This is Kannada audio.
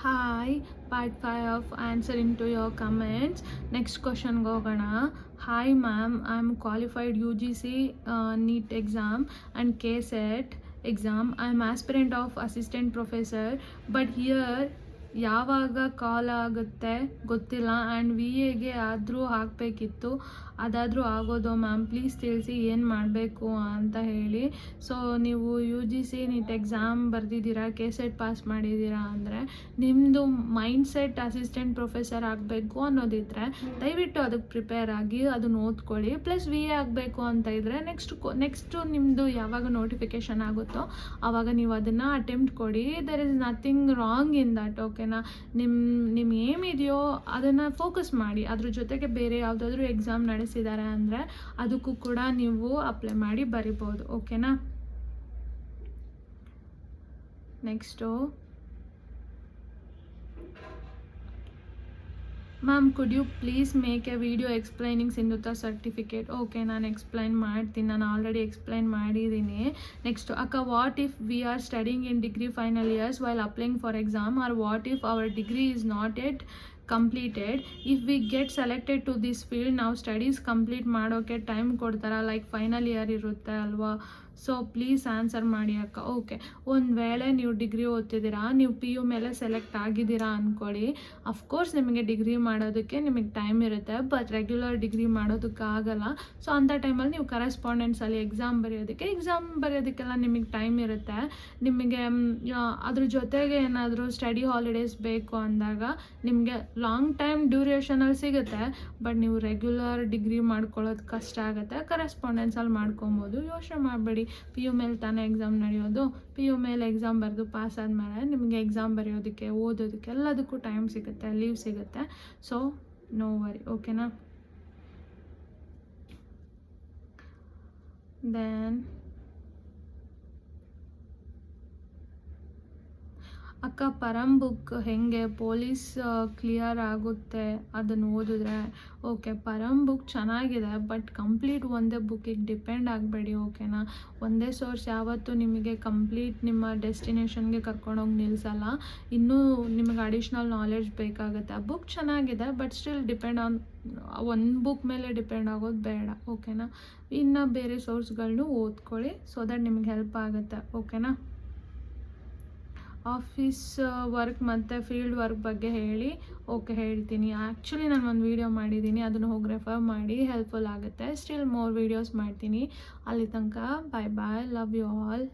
Hi, part 5 of answering to your comments. Next question go gonna. Hi ma'am, I'm qualified UGC NEET exam and KSET exam. I'm aspirant of assistant professor, but here ಯಾವಾಗ ಕಾಲ್ ಆಗುತ್ತೆ ಗೊತ್ತಿಲ್ಲ ಆ್ಯಂಡ್ ವಿ ಎಗೆ ಆದರೂ ಹಾಕಬೇಕಿತ್ತು, ಅದಾದರೂ ಆಗೋದು ಮ್ಯಾಮ್, ಪ್ಲೀಸ್ ತಿಳಿಸಿ ಏನು ಮಾಡಬೇಕು ಅಂತ ಹೇಳಿ. ಸೊ ನೀವು U G C NET exam ಬರೆದಿದ್ದೀರಾ, KSET ಪಾಸ್ ಮಾಡಿದ್ದೀರಾ ಅಂದರೆ ನಿಮ್ಮದು ಮೈಂಡ್ಸೆಟ್ ಅಸಿಸ್ಟೆಂಟ್ ಪ್ರೊಫೆಸರ್ ಆಗಬೇಕು ಅನ್ನೋದಿದ್ದರೆ ದಯವಿಟ್ಟು ಅದಕ್ಕೆ ಪ್ರಿಪೇರ್ ಆಗಿ ಅದನ್ನು ಓದ್ಕೊಳ್ಳಿ. ಪ್ಲಸ್ ವಿ ಎ ಆಗಬೇಕು ಅಂತ ಇದ್ದರೆ ನೆಕ್ಸ್ಟು ನಿಮ್ಮದು ಯಾವಾಗ ನೋಟಿಫಿಕೇಷನ್ ಆಗುತ್ತೋ ಆವಾಗ ನೀವು ಅದನ್ನು ಅಟೆಂಪ್ಟ್ ಕೊಡಿ. There is nothing wrong in that. ಓಕೆನಾ? ನಿಮ್ಮ ಏಮಿದೆಯೋ ಅದನ್ನು ಫೋಕಸ್ ಮಾಡಿ. ಅದ್ರ ಜೊತೆಗೆ ಬೇರೆ ಯಾವುದಾದ್ರೂ ಎಕ್ಸಾಮ್ ನಡೆಸಿದ್ದಾರೆ ಅಂದರೆ ಅದಕ್ಕೂ ಕೂಡ ನೀವು ಅಪ್ಲೈ ಮಾಡಿ ಬರಿಬೋದು. ಓಕೆನಾ? Next, ma'am could you please make a video explaining ಸಿಂಧುತ್ವ ಸರ್ಟಿಫಿಕೇಟ್? ಓಕೆ, ನಾನು ಎಕ್ಸ್ಪ್ಲೈನ್ ಮಾಡ್ತೀನಿ, ನಾನು ಆಲ್ರೆಡಿ ಎಕ್ಸ್ಪ್ಲೈನ್ ಮಾಡಿದ್ದೀನಿ. ನೆಕ್ಸ್ಟು, ಅಕ್ಕ, what if we are studying in degree final years while applying for exam, or what if our degree is not yet completed? If we get selected to this field, ನಾವು ಸ್ಟಡೀಸ್ ಕಂಪ್ಲೀಟ್ ಮಾಡೋಕ್ಕೆ ಟೈಮ್ ಕೊಡ್ತಾರಾ? ಲೈಕ್ ಫೈನಲ್ ಇಯರ್ ಇರುತ್ತೆ ಅಲ್ವಾ? ಸೊ ಪ್ಲೀಸ್ ಆನ್ಸರ್ ಮಾಡಿ ಅಕ್ಕ. ಓಕೆ, ಒಂದು ವೇಳೆ ನೀವು ಡಿಗ್ರಿ ಓದ್ತಿದ್ದೀರಾ, ನೀವು PU ಮೇಲೆ ಸೆಲೆಕ್ಟ್ ಆಗಿದ್ದೀರಾ ಅಂದ್ಕೊಳ್ಳಿ. ಅಫ್ಕೋರ್ಸ್ ನಿಮಗೆ ಡಿಗ್ರಿ ಮಾಡೋದಕ್ಕೆ ನಿಮಗೆ ಟೈಮ್ ಇರುತ್ತೆ, ಬಟ್ ರೆಗ್ಯುಲರ್ ಡಿಗ್ರಿ ಮಾಡೋದಕ್ಕಾಗಲ್ಲ. ಸೊ ಅಂಥ ಟೈಮಲ್ಲಿ ನೀವು ಕರೆಸ್ಪಾಂಡೆನ್ಸಲ್ಲಿ ಎಕ್ಸಾಮ್ ಬರೆಯೋದಕ್ಕೆಲ್ಲ ನಿಮಗೆ ಟೈಮ್ ಇರುತ್ತೆ. ನಿಮಗೆ ಅದ್ರ ಜೊತೆಗೆ ಏನಾದರೂ ಸ್ಟಡಿ ಹಾಲಿಡೇಸ್ ಬೇಕು ಅಂದಾಗ ನಿಮಗೆ ಲಾಂಗ್ ಟೈಮ್ ಡ್ಯೂರೇಷನಲ್ಲಿ ಸಿಗುತ್ತೆ, ಬಟ್ ನೀವು ರೆಗ್ಯುಲರ್ ಡಿಗ್ರಿ ಮಾಡ್ಕೊಳ್ಳೋದು ಕಷ್ಟ ಆಗುತ್ತೆ. ಕರೆಸ್ಪಾಂಡೆನ್ಸಲ್ಲಿ ಮಾಡ್ಕೊಬೋದು, ಯೋಚನೆ ಮಾಡಬೇಡಿ. PU ಮೇಲೆ ತಾನೇ ಎಕ್ಸಾಮ್ ನಡೆಯೋದು. PU ಮೇಲೆ ಎಕ್ಸಾಮ್ ಬರೆದು ಪಾಸ್ ಆದಮೇಲೆ ನಿಮಗೆ ಎಕ್ಸಾಮ್ ಬರೆಯೋದಕ್ಕೆ, ಓದೋದಕ್ಕೆ ಎಲ್ಲದಕ್ಕೂ ಟೈಮ್ ಸಿಗುತ್ತೆ, ಲೀವ್ ಸಿಗುತ್ತೆ. So no worry. ಓಕೆನಾ? ದೆನ್ ಅಕ್ಕ, ಪರಂ ಬುಕ್ ಹೇಗೆ ಪೊಲೀಸ್ ಕ್ಲಿಯರ್ ಆಗುತ್ತೆ ಅದನ್ನು ಓದಿದ್ರೆ? ಓಕೆ, ಪರಂ ಬುಕ್ ಚೆನ್ನಾಗಿದೆ, ಬಟ್ ಕಂಪ್ಲೀಟ್ ಒಂದೇ ಬುಕ್ಕಿಗೆ ಡಿಪೆಂಡ್ ಆಗಬೇಡಿ. ಓಕೆನಾ? ಒಂದೇ ಸೋರ್ಸ್ ಯಾವತ್ತೂ ನಿಮಗೆ ಕಂಪ್ಲೀಟ್ ನಿಮ್ಮ ಡೆಸ್ಟಿನೇಷನ್ಗೆ ಕರ್ಕೊಂಡೋಗಿ ನಿಲ್ಲಿಸಲ್ಲ. ಇನ್ನೂ ನಿಮಗೆ ಅಡಿಷ್ನಲ್ ನಾಲೆಡ್ಜ್ ಬೇಕಾಗುತ್ತೆ. ಆ ಬುಕ್ ಚೆನ್ನಾಗಿದೆ, ಬಟ್ ಸ್ಟಿಲ್ ಡಿಪೆಂಡ್ ಆನ್ ಒಂದು ಬುಕ್ ಮೇಲೆ ಡಿಪೆಂಡ್ ಆಗೋದು ಬೇಡ. ಓಕೆನಾ? ಇನ್ನು ಬೇರೆ ಸೋರ್ಸ್ಗಳನ್ನೂ ಓದ್ಕೊಳ್ಳಿ, ಸೊ ದಟ್ ನಿಮ್ಗೆ ಹೆಲ್ಪ್ ಆಗುತ್ತೆ. ಓಕೆನಾ? ಆಫೀಸ್ ವರ್ಕ್ ಮತ್ತು ಫೀಲ್ಡ್ ವರ್ಕ್ ಬಗ್ಗೆ ಹೇಳಿ. ಓಕೆ, ಹೇಳ್ತೀನಿ. ಆ್ಯಕ್ಚುಲಿ ನಾನು ಒಂದು ವೀಡಿಯೋ ಮಾಡಿದ್ದೀನಿ, ಅದನ್ನು ಹೋಗಿ ರೆಫರ್ ಮಾಡಿ, ಹೆಲ್ಪ್ಫುಲ್ ಆಗುತ್ತೆ. ಸ್ಟಿಲ್ ಮೋರ್ ವೀಡಿಯೋಸ್ ಮಾಡ್ತೀನಿ. ಅಲ್ಲಿ ತನಕ ಬಾಯ್ ಬಾಯ್, ಲವ್ ಯು ಆಲ್.